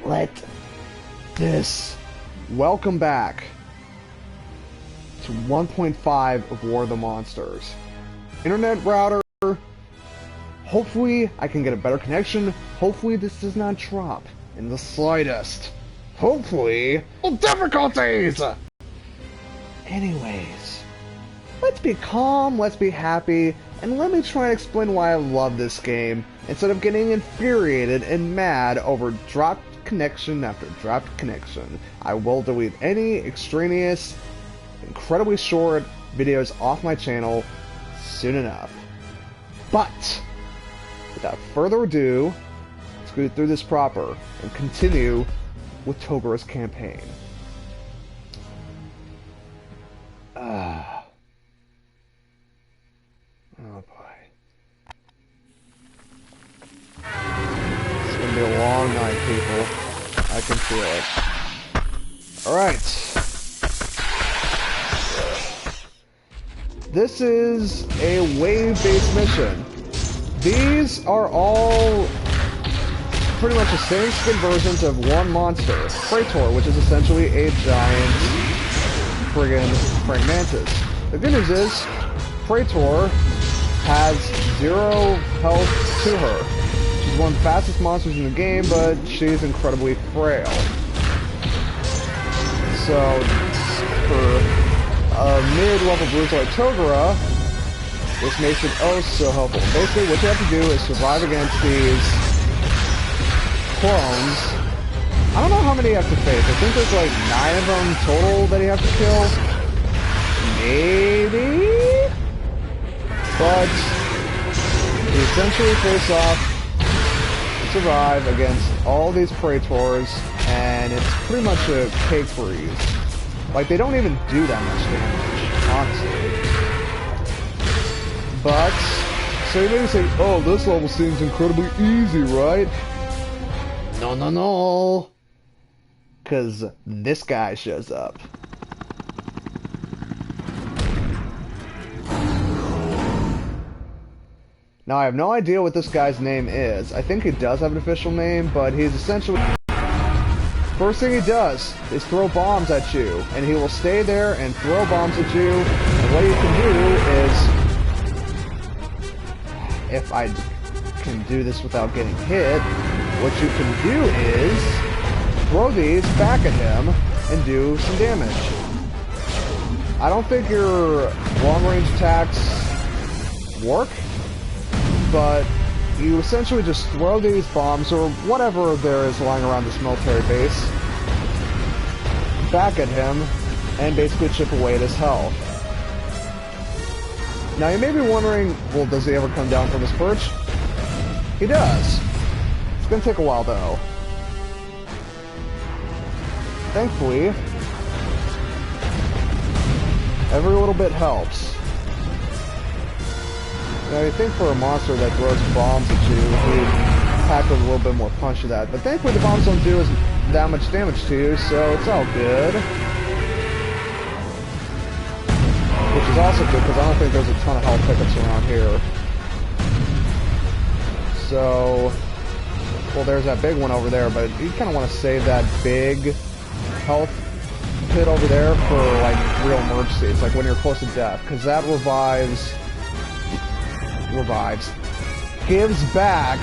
let this. Welcome back to 1.5 of War of the Monsters. Internet router. Hopefully I can get a better connection. Hopefully this does not drop in the slightest. Hopefully. Difficulties! Anyways, let's be calm, let's be happy, and let me try and explain why I love this game, instead of getting infuriated and mad over dropped connection after dropped connection. I will delete any extraneous, incredibly short videos off my channel soon enough. But, without further ado, let's go through this proper and continue with Togera's campaign. Oh boy. It's gonna be a long night, people. I can feel it. Alright. This is a wave-based mission. These are all pretty much the same skin versions of one monster, Praetor, which is essentially a giant friggin' praying mantis. The good news is, Praetor has 0 health to her. She's one of the fastest monsters in the game, but she's incredibly frail. So, for a mid-level bruiser like Togera, this makes it oh so helpful. Basically, what you have to do is survive against these clones. I don't know how many you have to face. I think there's like 9 of them total that you have to kill. Maybe? But you essentially face off and survive against all these Praetors, and it's pretty much a cake freeze. Like, they don't even do that much damage, honestly. But, so you may say, oh, this level seems incredibly easy, right? No, no, no. Because this guy shows up. Now, I have no idea what this guy's name is. I think he does have an official name, but he's essentially... First thing he does is throw bombs at you, and he will stay there and throw bombs at you, and what you can do is... If I can do this without getting hit, what you can do is throw these back at him and do some damage. I don't think your long-range attacks work, but you essentially just throw these bombs, or whatever there is lying around this military base, back at him, and basically chip away at his health. Now you may be wondering, well, does he ever come down from his perch? He does. It's gonna take a while though. Thankfully, every little bit helps. Now, you think for a monster that throws bombs at you, he'd pack with a little bit more punch to that. But thankfully, the bombs don't do that much damage to you, so it's all good. Which is also good, because I don't think there's a ton of health pickups around here. So, well, there's that big one over there, but you kind of want to save that big health pit over there for, like, real emergencies, like when you're close to death, because that gives back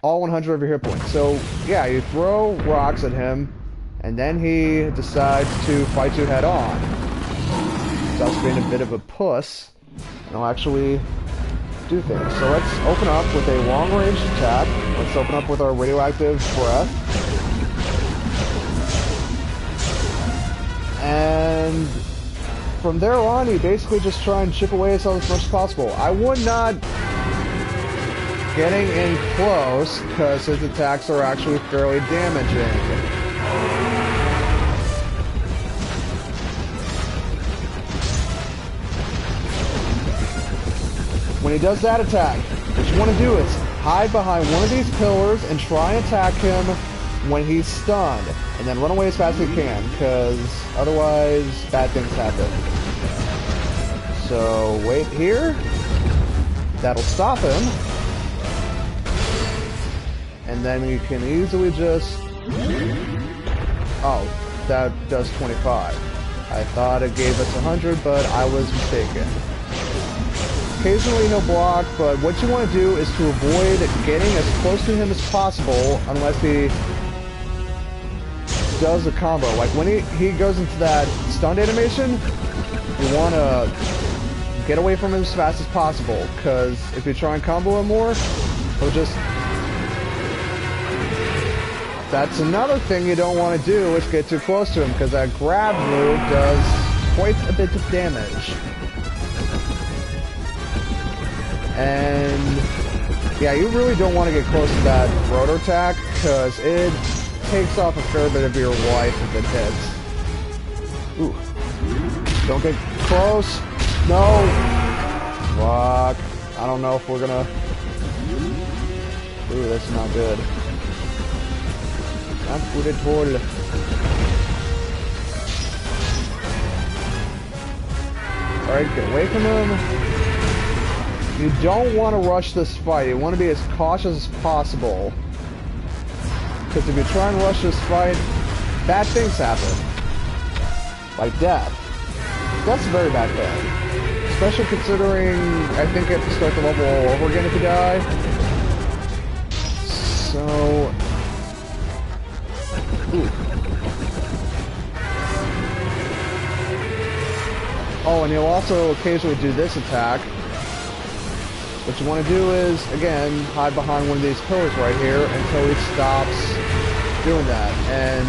all 100 of your hit points. So, yeah, you throw rocks at him, and then he decides to fight you head on. Without being a bit of a puss, and I'll actually do things. So let's open up with a long-range attack. Let's open up with our radioactive breath. And from there on, you basically just try and chip away as much as possible. I would not getting in close, because his attacks are actually fairly damaging. When he does that attack, what you want to do is hide behind one of these pillars and try and attack him when he's stunned, and then run away as fast as you can, because otherwise bad things happen. So wait here, that'll stop him, and then you can easily just... Oh, that does 25. I thought it gave us 100, but I was mistaken. Occasionally no block, but what you want to do is to avoid getting as close to him as possible unless he does a combo. Like when he goes into that stunned animation, you want to get away from him as fast as possible, because if you try and combo him more, he'll just... That's another thing you don't want to do, is get too close to him, because that grab move does quite a bit of damage. And yeah, you really don't want to get close to that rotor attack, because it takes off a fair bit of your life if it hits. Ooh. Don't get close. No! Fuck. I don't know if we're gonna... Ooh, that's not good. Not good at all. Alright, get away from him. You don't want to rush this fight. You want to be as cautious as possible. Because if you try and rush this fight, bad things happen. Like death. That's a very bad thing. Especially considering I think you have to start the level all over again if you die. So... Ooh. Oh, and you'll also occasionally do this attack. What you want to do is, again, hide behind one of these pillars right here until he stops doing that. And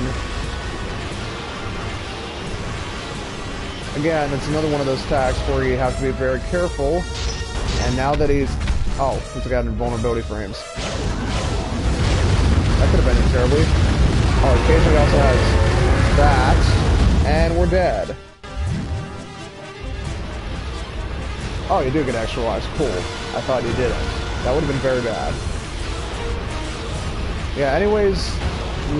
again, it's another one of those attacks where you have to be very careful. And now that he's... Oh, he's got invulnerability frames. That could have ended terribly. Oh, occasionally also has that. And we're dead. Oh, you do get extra lives. Cool. I thought you didn't. That would have been very bad. Yeah, anyways,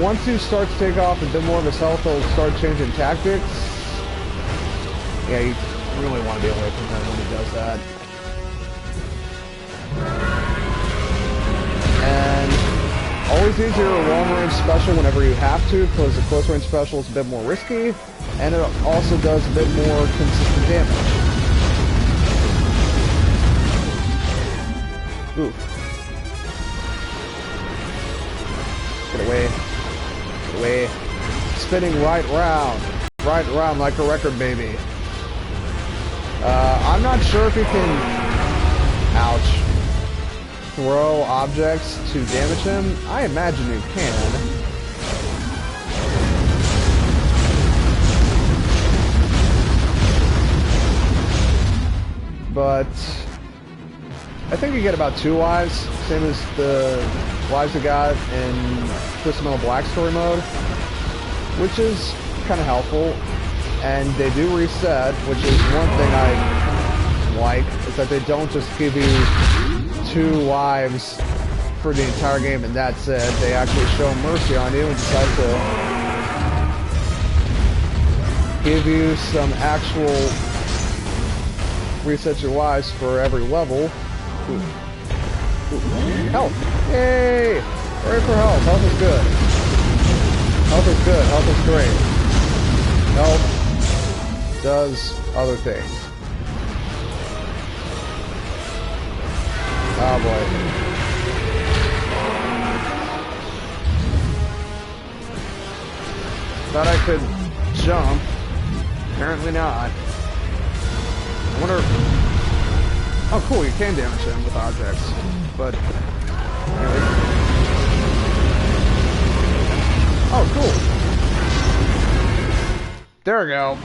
once you start to take off a bit more of his health, he'll start changing tactics. Yeah, you really want to be away from him when he does that. And always use your long-range special whenever you have to, because the close-range special is a bit more risky, and it also does a bit more consistent damage. Ooh. Get away. Get away. Spinning right round. Right round like a record, baby. I'm not sure if you can... Ouch. Throw objects to damage him. I imagine you can. But... I think you get about 2 lives, same as the lives you got in Crystal Metal Black story mode, which is kind of helpful, and they do reset, which is one thing I like, is that they don't just give you 2 lives for the entire game and that's it. They actually show mercy on you and decide to give you some actual reset your lives for every level. Ooh. Ooh. Health! Yay! Hooray for health. Health is good. Health is good. Health is great. Health does other things. Oh boy. Thought I could jump. Apparently not. I wonder... Oh, cool, you can damage him with objects, but... Anyway. Oh, cool. There we go.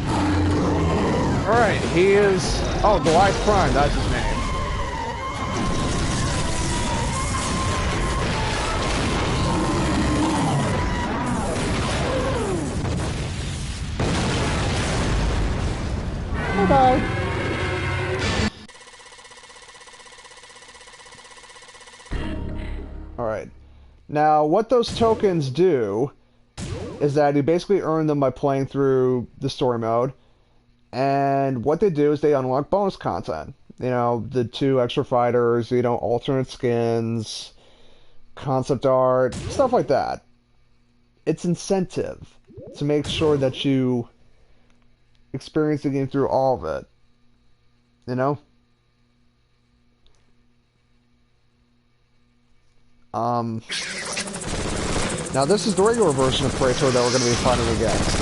Alright, he is... Oh, Goliath Prime, that's his name. Bye-bye. Alright. Now, what those tokens do is that you basically earn them by playing through the story mode. And what they do is they unlock bonus content. You know, the 2 extra fighters, alternate skins, concept art, stuff like that. It's incentive to make sure that you experience the game through all of it. You know? Now this is the regular version of Praetor that we're going to be fighting against.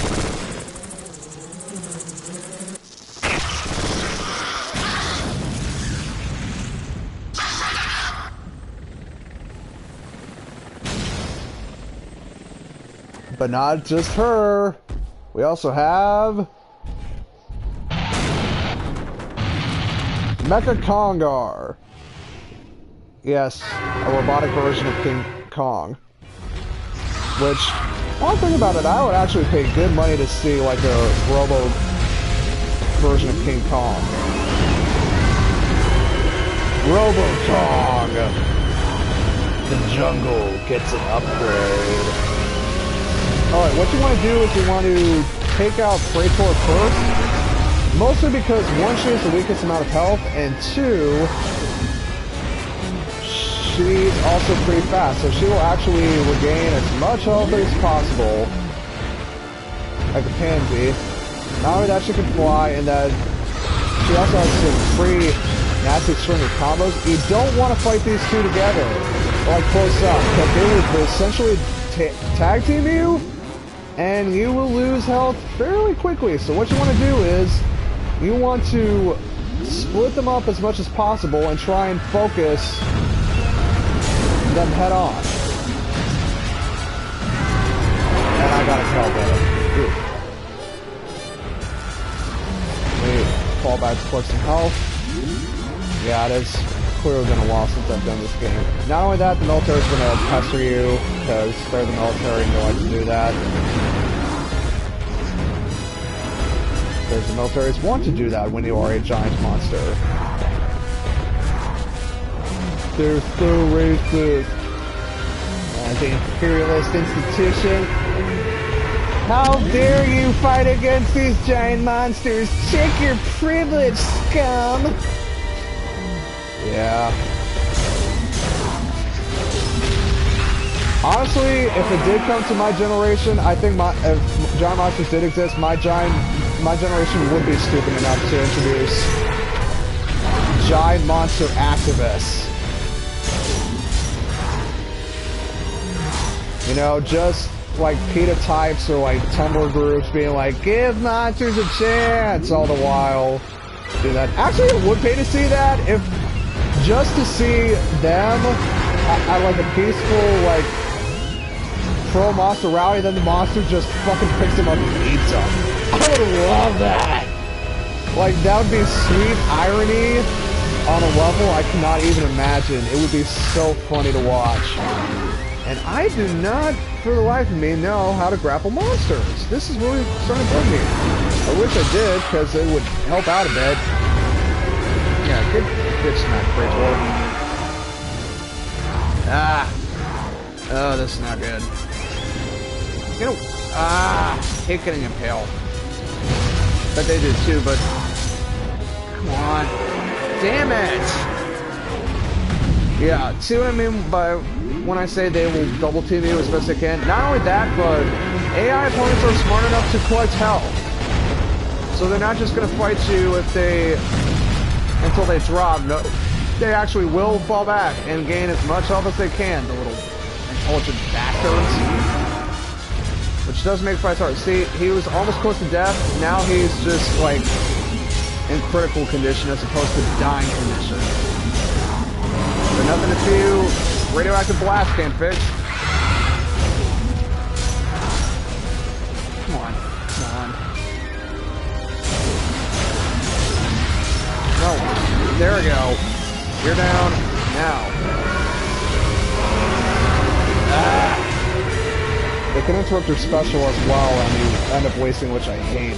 But not just her. We also have Mecha Kongar. Yes, a robotic version of King Kong. Which, one thing about it, I would actually pay good money to see like a robo version of King Kong. Robo Kong. The jungle gets an upgrade. Alright, what you want to do is you want to take out Praetor first, mostly because one, she has the weakest amount of health, and two, she's also pretty fast, so she will actually regain as much health as possible, like a pansy. Not only that, she can fly, and that she also has some pretty nasty string of combos. You don't want to fight these two together, like close up, because they will essentially tag team you, and you will lose health fairly quickly. So what you want to do is, you want to split them up as much as possible and try and focus them head on. And I got a kill better. Wait, fall back to collect some health. Yeah, it is clearly been a while since I've done this game. Not only that, the military's gonna pester you, because they're the military and they like to do that. Because the militaries want to do that when you are a giant monster. They're so racist. As the imperialist institution. How dare you fight against these giant monsters? Check your privilege, scum! Yeah. Honestly, if it did come to my generation, I think if giant monsters did exist, my generation would be stupid enough to introduce giant monster activists. You know, just like PETA types or like Tumblr groups being like, give monsters a chance, all the while do that. Actually, it would pay to see that if just to see them at like a peaceful, like, pro-monster rally, then the monster just fucking picks them up and eats them. I would love that! Like, that would be sweet irony on a level I cannot even imagine. It would be so funny to watch. And I do not, for the life of me, know how to grapple monsters. This is really starting to bug me. I wish I did, because it would help out a bit. Yeah, good smack, Praetor. Ah! Oh, this is not good. You know, hate getting impaled. Bet they did too, but come on. Damn it! Yeah, see what I mean by when I say they will double team you as best they can? Not only that, but AI opponents are smart enough to collect health. So they're not just gonna fight you if until they drop. No, they actually will fall back and gain as much health as they can, the little intelligent bastards. Which does make fights hard. See, he was almost close to death. Now he's just, like, in critical condition as opposed to dying condition. But nothing to do. Radioactive blast can't fix. Come on. Come on. No. There we go. You're down. Now. Ah. They can interrupt your special as well, and you end up wasting, which I hate.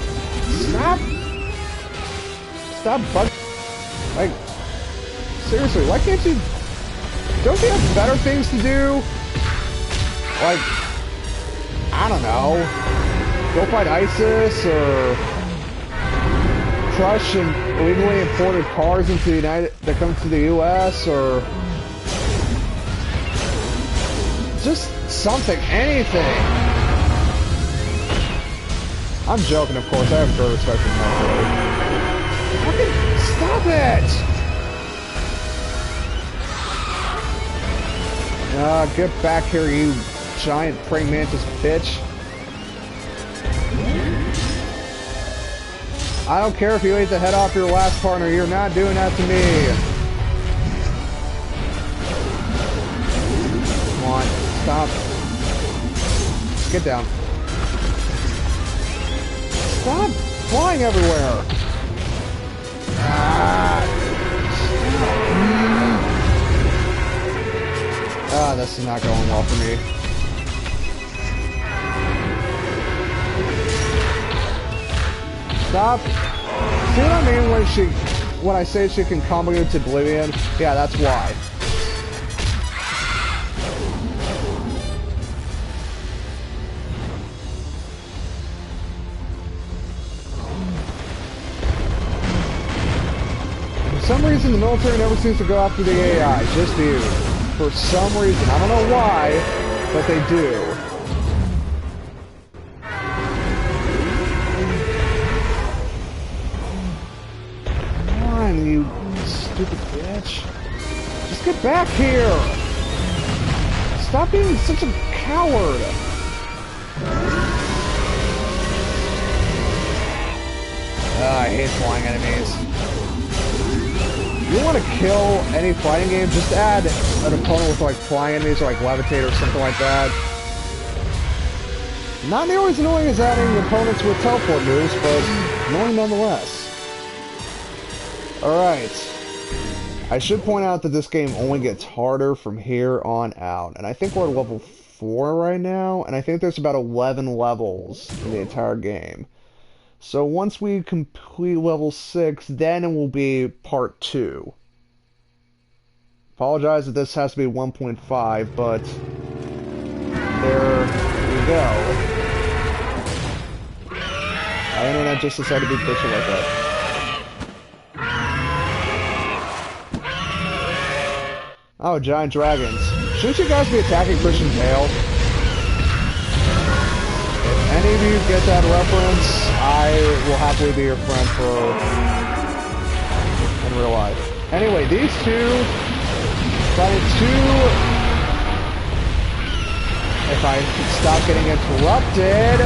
Stop bugging. Like, seriously, why can't you... Don't you have better things to do? Like, I don't know. Go fight ISIS, or... crush illegally imported cars into the that come to the U.S., or... Just something, anything. I'm joking, of course. I have great respect for Metroid. Fucking stop it! Get back here, you giant praying mantis bitch. I don't care if you ate the head off your last partner, you're not doing that to me. Come on, stop. Get down. Stop flying everywhere. This is not going well for me. Stop. See what I mean when I say she can combo you to oblivion? Yeah, that's why. For some reason, the military never seems to go after the AI, just you. For some reason. I don't know why, but they do. Come on, you stupid bitch. Just get back here! Stop being such a coward! I hate flying enemies. If you want to kill any fighting game, just add an opponent with like flying enemies or like levitate or something like that. Not nearly as annoying as adding opponents with teleport moves, but annoying nonetheless. Alright. I should point out that this game only gets harder from here on out. And I think we're at level 4 right now, and I think there's about 11 levels in the entire game. So once we complete level 6, then it will be part 2. Apologize if this has to be 1.5, but there we go. Our internet just decided to be bitchy like that. Oh, giant dragons. Shouldn't you guys be attacking Christian Bale? If any of you get that reference, I will happily be your friend in real life. Anyway, these two, if I could stop getting interrupted,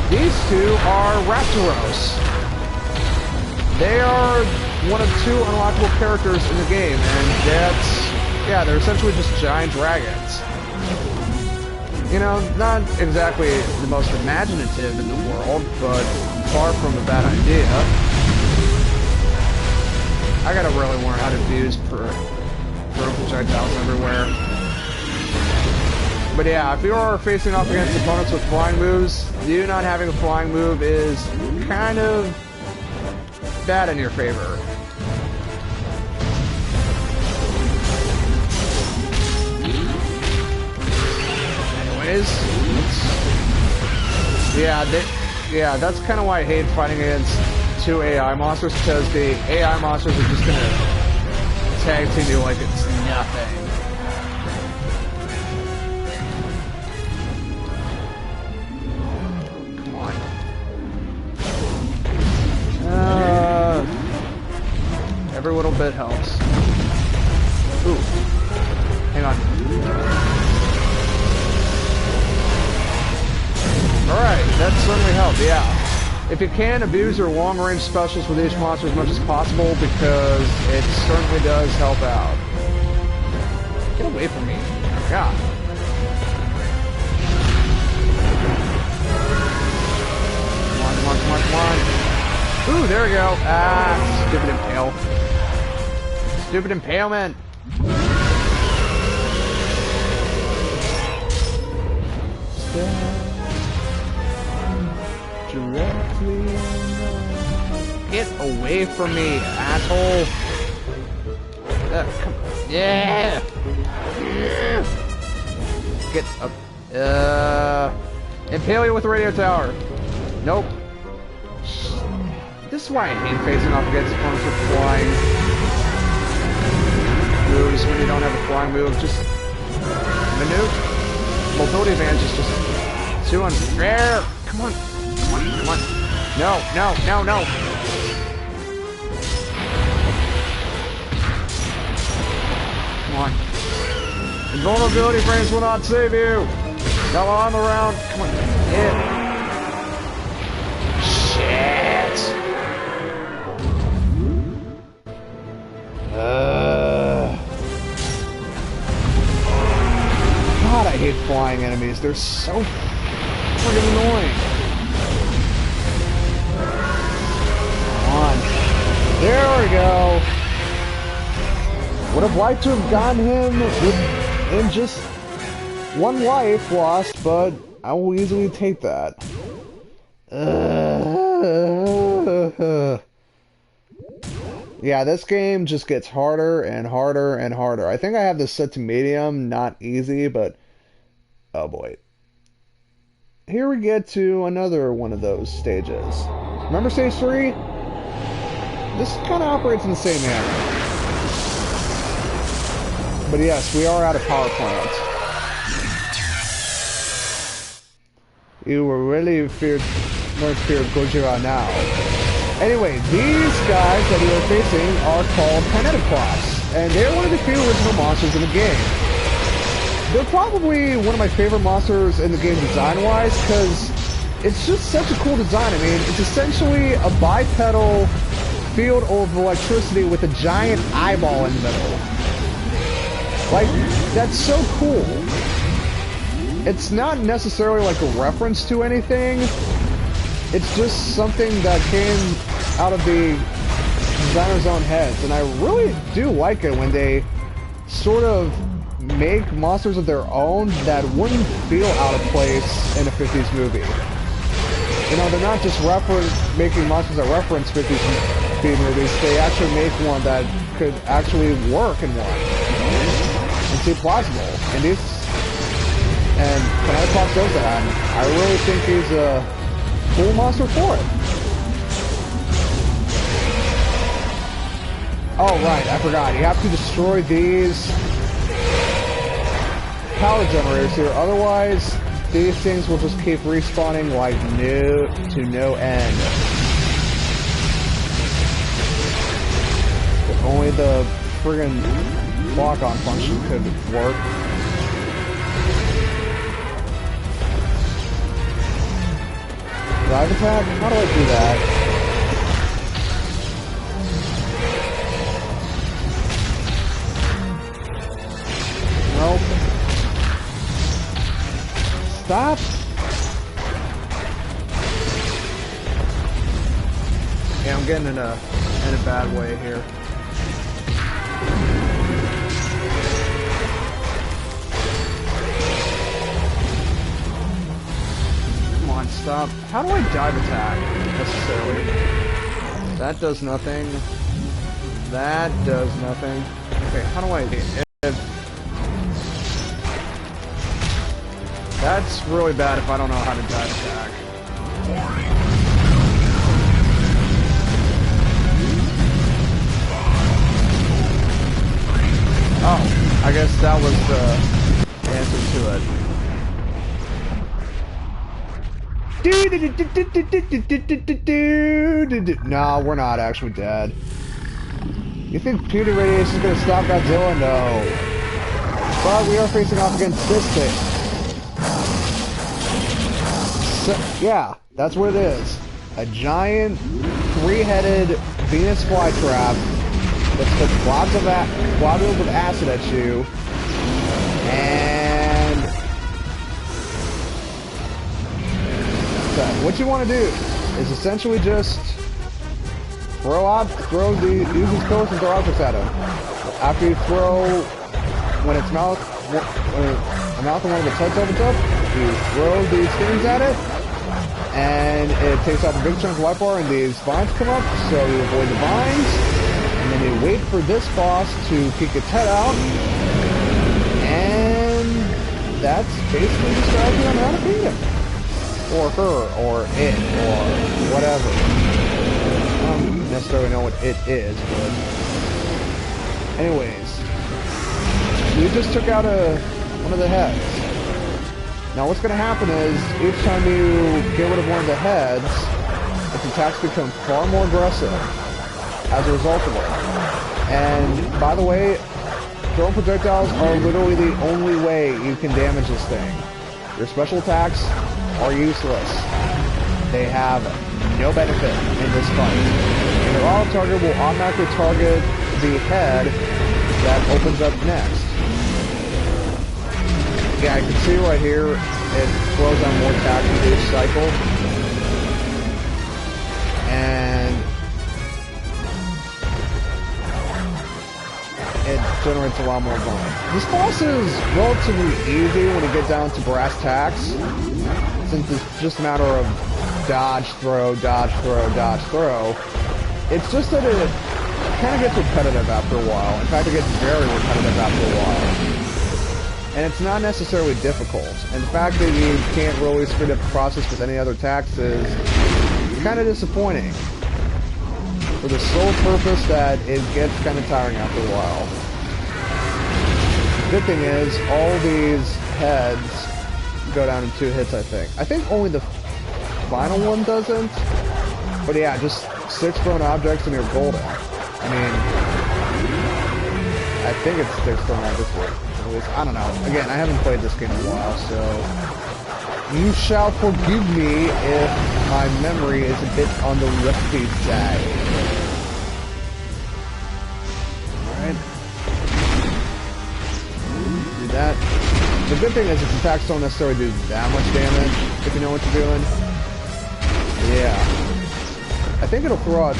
these two are Raptoros. They are one of 2 unlockable characters in the game, and yeah, they're essentially just giant dragons. You know, not exactly the most imaginative in the world, but far from a bad idea. I gotta really learn how to fuse for projectiles everywhere. But yeah, if you are facing off against opponents with flying moves, you not having a flying move is kind of bad in your favor. Yeah, that's kind of why I hate fighting against 2 AI monsters, because the AI monsters are just gonna tag team you like it's nothing. Come on. Every little bit helps. Ooh. Hang on. Alright, that certainly helped, yeah. If you can, abuse your long-range specials with each monster as much as possible, because it certainly does help out. Get away from me. God. Come on. Ooh, there we go. Ah, stupid impale. Stupid impalement. Get away from me, asshole! Come. Yeah! Get up. Impale you with the radio tower. Nope. This is why I hate facing off against opponents with flying moves when you don't have a flying move. Just minute mobility advantage is just too unfair. Come on. Come on. Come on. No, no, no, no. Come on. Invulnerability frames will not save you. Now on the round. Come on. Hit. Shit. God, I hate flying enemies. They're so friggin' annoying. Come on. There we go. Would have liked to have gotten him in just one life lost, but I will easily take that. Yeah, this game just gets harder and harder and harder. I think I have this set to medium, not easy, but oh boy. Here we get to another one of those stages. Remember stage 3? This kind of operates in the same manner. But yes, we are at a power plant. You were really feared Togera now. Anyway, these guys that you are facing are called Kineticross, and they're one of the few original monsters in the game. They're probably one of my favorite monsters in the game design-wise, because it's just such a cool design. I mean, it's essentially a bipedal field of electricity with a giant eyeball in the middle. Like, that's so cool. It's not necessarily like a reference to anything. It's just something that came out of the designer's own heads. And I really do like it when they sort of make monsters of their own that wouldn't feel out of place in a 50s movie. You know, they're not just making monsters that reference 50s movies. They actually make one that could actually work in one. And seem plausible. And Kineticross does that. And I really think he's a cool monster for it. Oh right, I forgot. You have to destroy these power generators here. Otherwise, these things will just keep respawning like to no end. If only the friggin' lock-on function could work. Dive attack? How do I do that? Nope. Stop! Yeah, I'm getting in a bad way here. Stop. How do I dive attack, necessarily? That does nothing. That does nothing. Okay, how do I... That's really bad if I don't know how to dive attack. Oh, I guess that was the answer to it. No, we're not actually dead. You think puny radiation is going to stop Godzilla? No. But we are facing off against this thing. So, yeah, that's what it is. A giant, three-headed Venus flytrap that spits globules of acid at you. And what you want to do is essentially just use these pillars and throw objects at him. After you throw, when its mouth and one of its heads opens up, you throw these things at it, and it takes off a big chunk of life bar, and these vines come up, so you avoid the vines, and then you wait for this boss to peek its head out, and that's basically the strategy on how to beat him. Or her, or it, or whatever. I don't necessarily know what it is, but... Anyways. We just took out a one of the heads. Now what's going to happen is, each time you get rid of one of the heads, its attacks become far more aggressive as a result of it. And, by the way, thrown projectiles are literally the only way you can damage this thing. Your special attacks are useless. They have no benefit in this fight. And your auto target will automatically target the head that opens up next. Yeah, I can see right here, it throws on more attacks with each cycle. And it generates a lot more vines. This boss is relatively easy when you get down to brass tacks, since it's just a matter of dodge, throw, dodge, throw, dodge, throw. It's just that it kind of gets repetitive after a while. In fact, it gets very repetitive after a while. And it's not necessarily difficult. And the fact that you can't really speed up the process with any other attacks is kind of disappointing. For the sole purpose that it gets kind of tiring after a while. The good thing is, all these heads go down in 2 hits, I think. I think only the final one doesn't. But yeah, just 6 thrown objects and you're golden. I mean, I think it's 6 thrown objects. At least, I don't know. Again, I haven't played this game in a while, so you shall forgive me if my memory is a bit on the rusty side. Alright. Do that. The good thing is its attacks don't necessarily do that much damage, if you know what you're doing. Yeah. I think it'll throw out...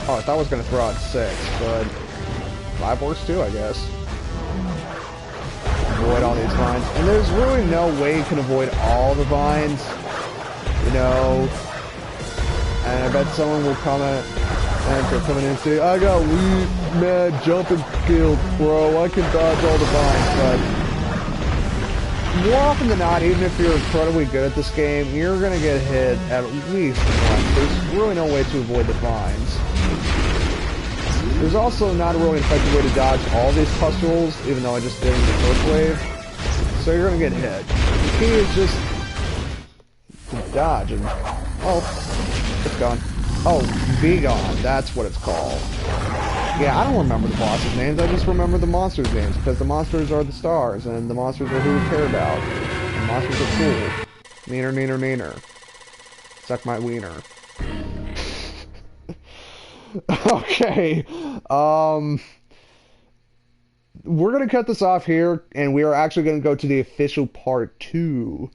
Oh, I thought it was going to throw out 6, but 5 works too, I guess. Avoid all these vines. And there's really no way you can avoid all the vines, you know. And I bet someone will comment, and they're coming in and say, I got weak, mad jumping skills, bro. I can dodge all the vines. But more often than not, even if you're incredibly good at this game, you're going to get hit at least once. There's really no way to avoid the vines. There's also not a really effective way to dodge all these pustules, even though I just did in the first wave. So you're gonna get hit. The key is just to dodge and... Oh, it's gone. Oh, be gone. That's what it's called. Yeah, I don't remember the boss's names. I just remember the monsters' names, because the monsters are the stars, and the monsters are who we care about. And monsters are cool. Neener, neener, neener. Suck my wiener. Okay, we're going to cut this off here, and we are actually going to go to the official part 2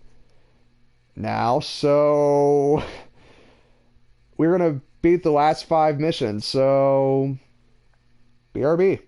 now, so we're going to beat the last 5 missions, so BRB.